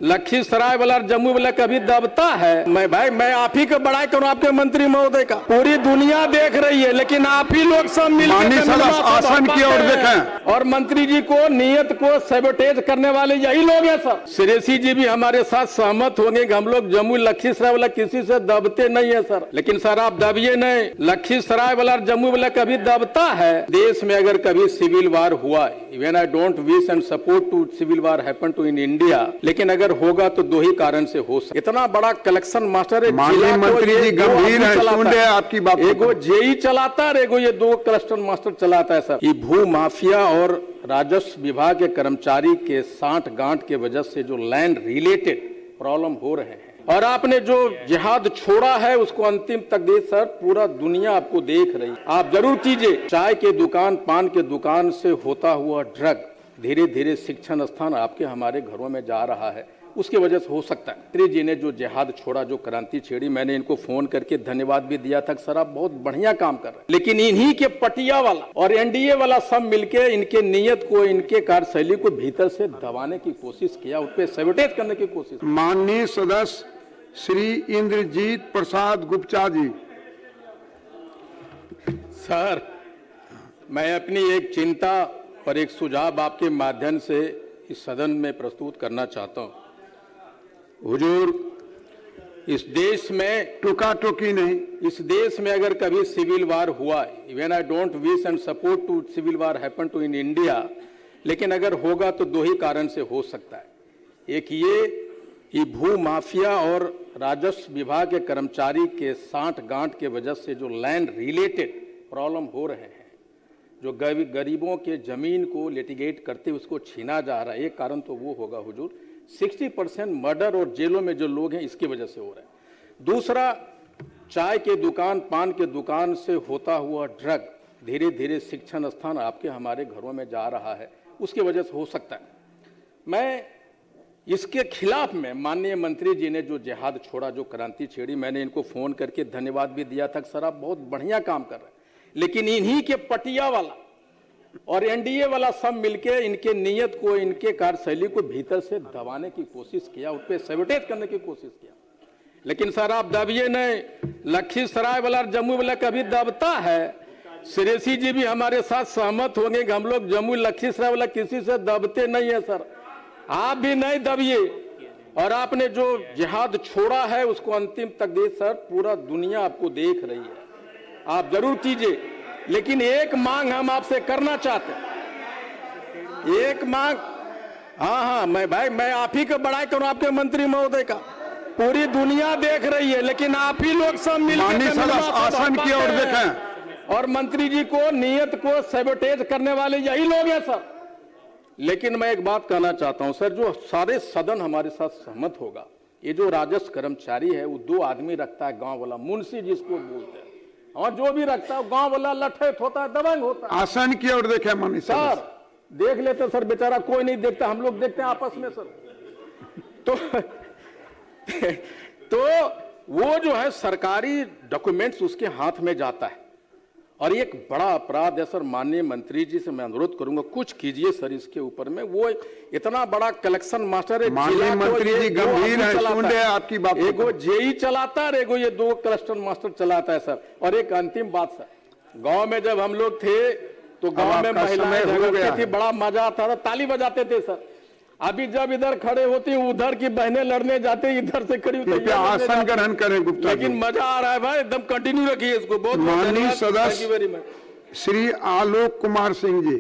लखीसराय वाला जम्मू वाला कभी दबता है? मैं आप ही का बड़ाई करूं, आपके मंत्री महोदय का। पूरी दुनिया देख रही है, लेकिन आप ही लोग सब मिलकर आसन की ओर देखें। और मंत्री जी को नियत को सैबोटेज करने वाले यही लोग हैं सर। श्रेयसी जी भी हमारे साथ सहमत होंगे कि हम लोग जम्मू लखीसराय वाला किसी से दबते नहीं है सर। लेकिन सर आप दबिए नहीं, लखीसराय वाला जम्मू वाला कभी दबता है? देश में अगर कभी सिविल वार हुआ, even I don't wish and support to civil war happen to in India, लेकिन अगर होगा तो दो ही कारण से हो सकता। इतना बड़ा कलेक्शन मास्टर है, माननीय मंत्री जी गंभीर है, सुन रहे हैं आपकी बात। एगो जेई चलाता है, एगो ये दो कलेक्शन मास्टर चलाता है सर। ये भू माफिया और राजस्व विभाग के कर्मचारी के साठ गांठ के वजह से जो लैंड रिलेटेड प्रॉब्लम हो रहे हैं, और आपने जो जिहाद छोड़ा है उसको अंतिम तकदीर सर पूरा दुनिया आपको देख रही है। आप जरूर कीजिए। चाय के दुकान, पान के दुकान से होता हुआ ड्रग धीरे धीरे शिक्षण स्थान आपके हमारे घरों में जा रहा है, उसकी वजह से हो सकता है। मंत्री जी ने जो जिहाद छोड़ा, जो क्रांति छेड़ी, मैंने इनको फोन करके धन्यवाद भी दिया था। सर आप बहुत बढ़िया काम कर रहे हैं, लेकिन इन्हीं के पटिया वाला और एनडीए वाला सब मिलके इनके नियत को, इनके कार्यशैली को भीतर से दबाने की कोशिश किया, उस पर सैबोटेज करने की कोशिश। माननीय सदस्य श्री इंद्रजीत प्रसाद गुप्ता जी। सर मैं अपनी एक चिंता और एक सुझाव आपके माध्यम से इस सदन में प्रस्तुत करना चाहता हूं। हुजूर, इस देश में टोका टोकी नहीं, इस देश में अगर कभी सिविल वार हुआ, even I don't wish and support to civil war happen to in India, लेकिन अगर होगा तो दो ही कारण से हो सकता है। एक ये भू माफिया और राजस्व विभाग के कर्मचारी के साठ गांठ के वजह से जो लैंड रिलेटेड प्रॉब्लम हो रहे हैं, जो गरीबों के जमीन को लिटिगेट करते उसको छीना जा रहा है, एक कारण तो वो होगा हुजूर। 60% मर्डर और जेलों में जो लोग हैं इसकी वजह से हो रहा है। दूसरा, चाय के दुकान, पान के दुकान से होता हुआ ड्रग धीरे धीरे शिक्षण स्थान आपके हमारे घरों में जा रहा है, उसकी वजह से हो सकता है। मैं इसके खिलाफ में माननीय मंत्री जी ने जो जिहाद छोड़ा, जो क्रांति छेड़ी, मैंने इनको फोन करके धन्यवाद भी दिया था। सर आप बहुत बढ़िया काम कर रहे हैं, लेकिन इन्हीं के पटिया वाला और एनडीए वाला सब मिलके इनके नियत को, इनके कार्यशैली को भीतर से दबाने की कोशिश किया, उस पर सैबोटेज करने की कोशिश किया। लेकिन सर आप दबिए नहीं, लखीसराय वाला जम्मू वाला कभी दबता है? श्रेयसी जी भी हमारे साथ सहमत होंगे कि हम लोग जम्मू लखीसराय वाला किसी से दबते नहीं है सर। आप भी नहीं दबिए, और आपने जो जिहाद छोड़ा है उसको अंतिम तकदीर सर पूरा दुनिया आपको देख रही है। आप जरूर कीजिए। लेकिन एक मांग हम आपसे करना चाहते हैं, एक मांग। हाँ, मैं आप ही का बड़ाई करूं, आपके मंत्री महोदय का। पूरी दुनिया देख रही है, लेकिन आप ही लोग सब मिलकर आसन की ओर देखें। और मंत्री जी को नियत को सैबोटेज करने वाले यही लोग हैं सर। लेकिन मैं एक बात कहना चाहता हूं सर, जो सारे सदन हमारे साथ सहमत होगा, ये जो राजस्व कर्मचारी है वो दो आदमी रखता है, गांव वाला मुंशी जिसको बोलते हैं, और जो भी रखता है गांव वाला लठैत होता है, दबंग होता है। आसन की ओर देखे माननीय सर, देख लेते सर, बेचारा कोई नहीं देखता, हम लोग देखते हैं आपस में सर। तो वो जो है सरकारी डॉक्यूमेंट्स उसके हाथ में जाता है, और एक बड़ा अपराध है सर। माननीय मंत्री जी से मैं अनुरोध करूंगा कुछ कीजिए सर इसके ऊपर में। वो इतना बड़ा कलेक्शन मास्टर है। माननीय मंत्री जी गंभीर है, सुन रहे हैं आपकी बात। एगो जेई चलाता है, एगो ये दो कलेक्शन मास्टर चलाता है सर। और एक अंतिम बात सर, गांव में जब हम लोग थे तो गांव में महिलाएं झगड़ती थी, बड़ा मजा आता था, ताली बजाते थे सर। अभी जब इधर खड़े होती उधर की बहनें लड़ने जाते, इधर से खड़ी होती। आसन ग्रहण करें गुप्ता, लेकिन मजा आ रहा है भाई, एकदम कंटिन्यू रखिए इसको। बहुत माननीय सदस्य श्री आलोक कुमार सिंह जी।